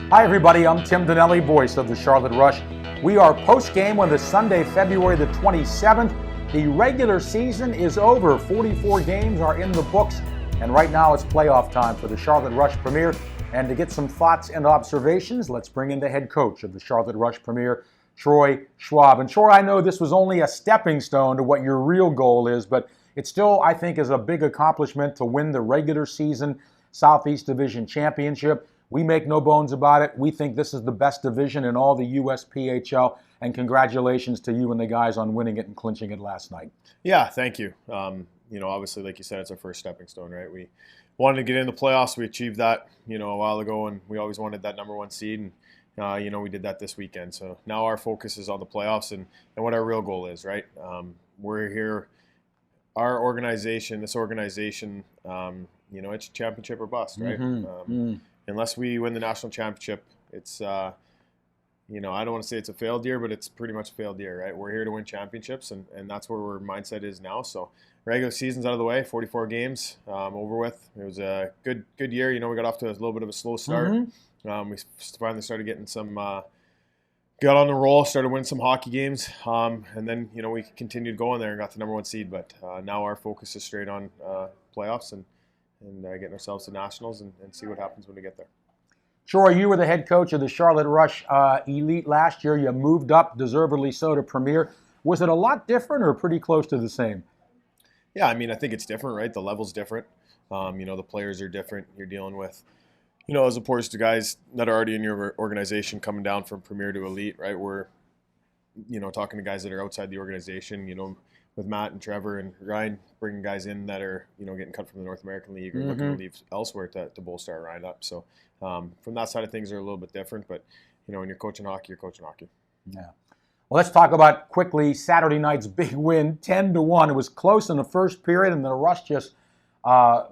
Hi everybody, I'm Tim Donnelly, voice of the Charlotte Rush. We are post-game on the Sunday, February the 27th. The regular season is over. 44 games are in the books, and right now it's playoff time for the Charlotte Rush Premier. And to get some thoughts and observations, let's bring in the head coach of the Charlotte Rush Premier, Troy Schwab. And Troy, I know this was only a stepping stone to what your real goal is, but it still, I think, is a big accomplishment to win the regular season Southeast Division Championship. We make no bones about it. We think this is the best division in all the USPHL, and congratulations to you and the guys on winning it and clinching it last night. Yeah, thank you. Obviously, like you said, it's our first stepping stone, right? We wanted to get in the playoffs. We achieved that, a while ago, and we always wanted that number one seed, and, we did that this weekend. So now our focus is on the playoffs and what our real goal is, right? We're here, our organization, this organization, it's championship or bust, right? Unless we win the national championship, it's, I don't want to say it's a failed year, but it's pretty much a failed year, right? We're here to win championships, and that's where our mindset is now. So regular season's out of the way, 44 games over with. It was a good year. We got off to a little bit of a slow start. We finally started getting some, got on the roll, started winning some hockey games, and then, we continued going there and got the number one seed. But now our focus is straight on playoffs and getting ourselves to nationals and see what happens when we get there. Troy, you were the head coach of the Charlotte Rush Elite last year. You moved up, deservedly so, to Premier. Was it a lot different or pretty close to the same? Yeah, I think it's different, right? The level's different. The players are different. You're dealing with, as opposed to guys that are already in your organization coming down from Premier to Elite, right? We're, talking to guys that are outside the organization, with Matt and Trevor and Ryan, bringing guys in that are, getting cut from the North American League or looking to leave elsewhere to bolster our lineup. So from that side of things, they're a little bit different. But, when you're coaching hockey, you're coaching hockey. Yeah. Well, let's talk about quickly Saturday night's big win, 10-1. It was close in the first period, and the Rush just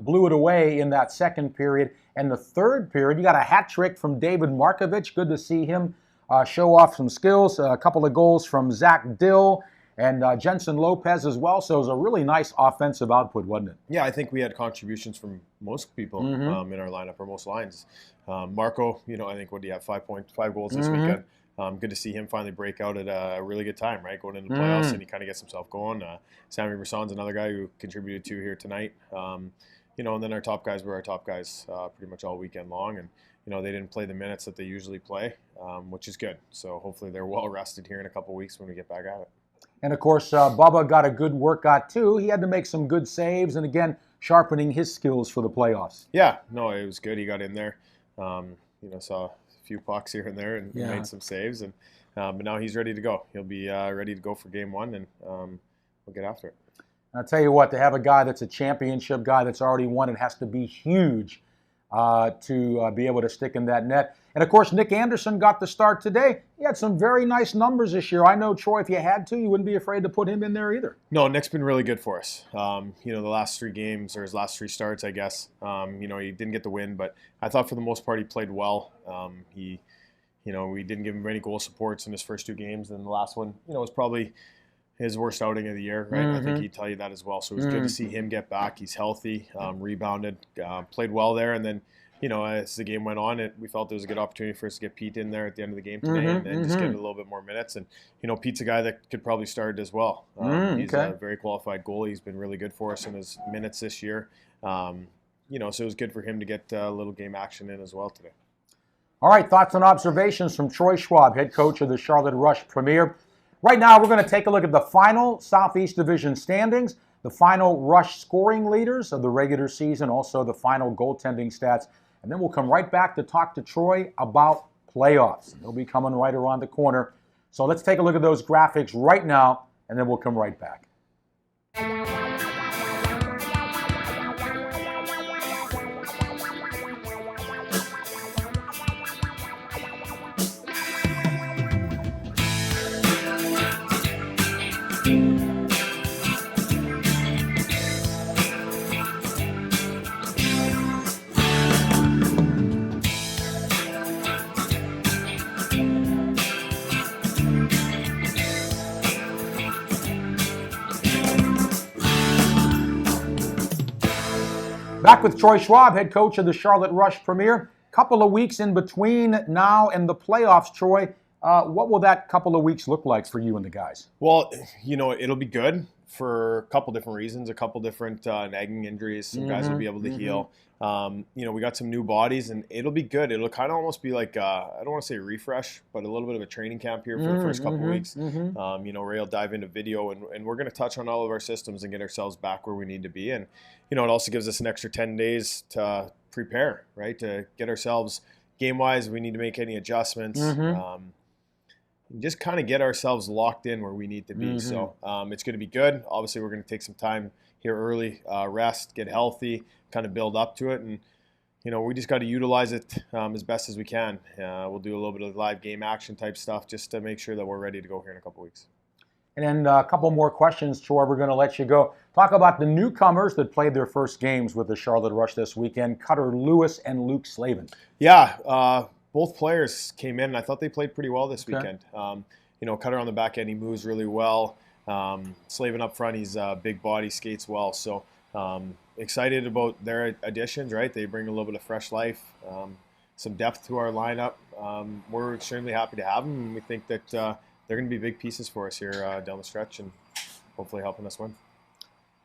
blew it away in that second period. And the third period, you got a hat trick from David Markovich. Good to see him show off some skills. A couple of goals from Zach Dill and Jensen Lopez as well. So it was a really nice offensive output, wasn't it? Yeah, I think we had contributions from most people in our lineup, or most lines. Marco, I think, what do you have, 5 goals this weekend? Good to see him finally break out at a really good time, right? Going into the playoffs, and he kind of gets himself going. Sammy Brisson's another guy who contributed to here tonight. And then our top guys were our top guys pretty much all weekend long. And, they didn't play the minutes that they usually play, which is good. So hopefully they're well rested here in a couple weeks when we get back at it. And, of course, Bubba got a good workout, too. He had to make some good saves and, again, sharpening his skills for the playoffs. Yeah, no, it was good. He got in there, saw a few pucks here and there and made some saves. And but now he's ready to go. He'll be ready to go for game one, and we'll get after it. And I'll tell you what, to have a guy that's a championship guy that's already won, it has to be huge to be able to stick in that net. And, of course, Nick Anderson got the start today. He had some very nice numbers this year. I know, Troy, if you had to, you wouldn't be afraid to put him in there either. No, Nick's been really good for us. The last 3 games, or his last 3 starts, I guess, he didn't get the win, but I thought for the most part he played well. We didn't give him any goal supports in his first 2 games, and the last one, was probably his worst outing of the year, right? I think he'd tell you that as well. So it was good to see him get back. He's healthy, rebounded, played well there, and then, as the game went on, we felt there was a good opportunity for us to get Pete in there at the end of the game today and just get a little bit more minutes. And, Pete's a guy that could probably start as well. He's a very qualified goalie. He's been really good for us in his minutes this year. So it was good for him to get a little game action in as well today. All right, thoughts and observations from Troy Schwab, head coach of the Charlotte Rush Premier. Right now, we're going to take a look at the final Southeast Division standings, the final Rush scoring leaders of the regular season, also the final goaltending stats. And then we'll come right back to talk to Troy about playoffs. They'll be coming right around the corner. So let's take a look at those graphics right now, and then we'll come right back. Back with Troy Schwab, head coach of the Charlotte Rush Premier. couple of weeks in between now and the playoffs, Troy. What will that couple of weeks look like for you and the guys? Well, it'll be good for a couple different reasons, a couple different nagging injuries. Some guys will be able to heal. We got some new bodies, and it'll be good. It'll kind of almost be like, I don't want to say a refresh, but a little bit of a training camp here for the first couple weeks. Ray will dive into video, and we're going to touch on all of our systems and get ourselves back where we need to be. And, it also gives us an extra 10 days to prepare, right, to get ourselves game-wise. We need to make any adjustments. Just kind of get ourselves locked in where we need to be. So it's going to be good. Obviously, we're going to take some time here early, rest, get healthy, kind of build up to it. And, we just got to utilize it as best as we can. We'll do a little bit of live game action type stuff just to make sure that we're ready to go here in a couple weeks. And then a couple more questions, Troy. We're going to let you go. Talk about the newcomers that played their first games with the Charlotte Rush this weekend, Cutter Lewis and Luke Slavin. Yeah, both players came in, and I thought they played pretty well this weekend. Cutter on the back end, he moves really well. Slavin up front, he's a big body, skates well. So excited about their additions, right? They bring a little bit of fresh life, some depth to our lineup. We're extremely happy to have them, and we think that they're going to be big pieces for us here down the stretch and hopefully helping us win.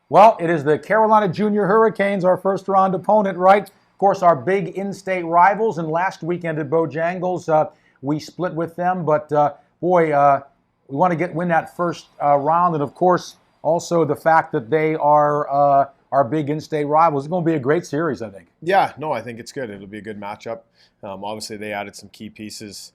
Well, it is the Carolina Junior Hurricanes, our first-round opponent, right? Of course, our big in-state rivals, and last weekend at Bojangles, we split with them. But, we want to win that first round. And, of course, also the fact that they are our big in-state rivals. It's going to be a great series, I think. Yeah, no, I think it's good. It'll be a good matchup. Obviously, they added some key pieces,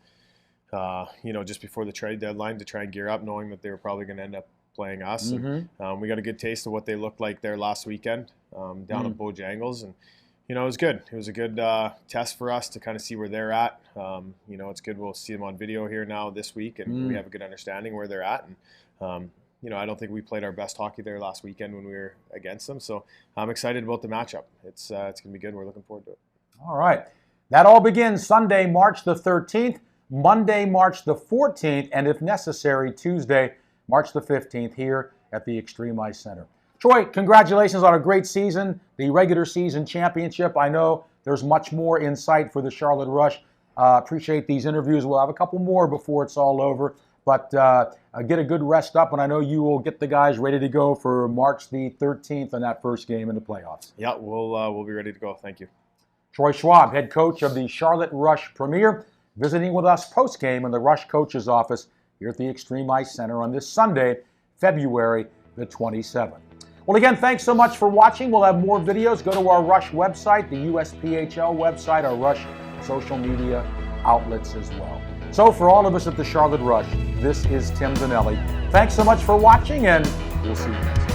just before the trade deadline to try and gear up, knowing that they were probably going to end up playing us. And, we got a good taste of what they looked like there last weekend down at Bojangles. And, it was good. It was a good test for us to kind of see where they're at. It's good. We'll see them on video here now this week, and we have a good understanding where they're at. And, I don't think we played our best hockey there last weekend when we were against them. So I'm excited about the matchup. It's going to be good. We're looking forward to it. All right. That all begins Sunday, March the 13th, Monday, March the 14th, and if necessary, Tuesday, March the 15th here at the Extreme Ice Center. Troy, congratulations on a great season, the regular season championship. I know there's much more in sight for the Charlotte Rush. Appreciate these interviews. We'll have a couple more before it's all over. But get a good rest up, and I know you will get the guys ready to go for March the 13th on that first game in the playoffs. Yeah, we'll be ready to go. Thank you. Troy Schwab, head coach of the Charlotte Rush Premier, visiting with us post-game in the Rush coach's office here at the Extreme Ice Center on this Sunday, February the 27th. Well, again, thanks so much for watching. We'll have more videos. Go to our Rush website, the USPHL website, our Rush social media outlets as well. So for all of us at the Charlotte Rush, this is Tim Donnelly. Thanks so much for watching, and we'll see you next time.